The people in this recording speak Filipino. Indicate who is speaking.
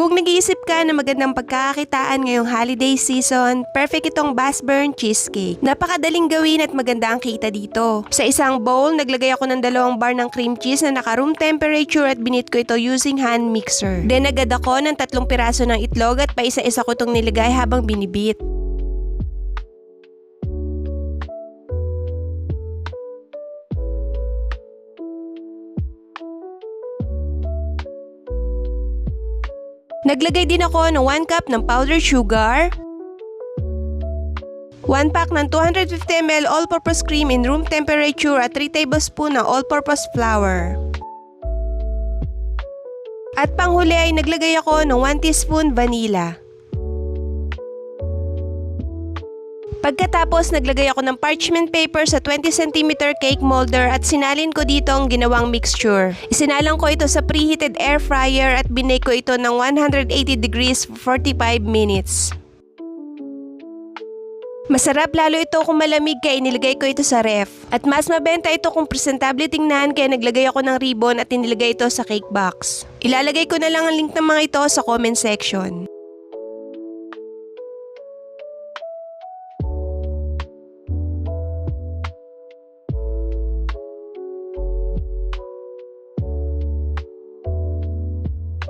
Speaker 1: Kung nag-iisip ka na magandang pagkakakitaan ngayong holiday season, perfect itong Bass Burn Cheesecake. Napakadaling gawin at maganda ang kita dito. Sa isang bowl, naglagay ako ng 2 bar ng cream cheese na naka-room temperature at binit ko ito using hand mixer. Then agad ako ng 3 piraso ng itlog at paisa-isa ko itong nilagay habang binibit. Naglagay din ako ng 1 cup ng powdered sugar, 1 pack ng 250 ml all-purpose cream in room temperature at 3 tablespoon ng all-purpose flour. At panghuli ay naglagay ako ng 1 teaspoon vanilla. Pagkatapos, naglagay ako ng parchment paper sa 20 cm cake molder at sinalin ko dito ang ginawang mixture. Isinalang ko ito sa preheated air fryer at binake ko ito ng 180 degrees for 45 minutes. Masarap lalo ito kung malamig kaya inilagay ko ito sa ref. At mas mabenta ito kung presentable tingnan kaya naglagay ako ng ribbon at inilagay ito sa cake box. Ilalagay ko na lang ang link ng mga ito sa comment section.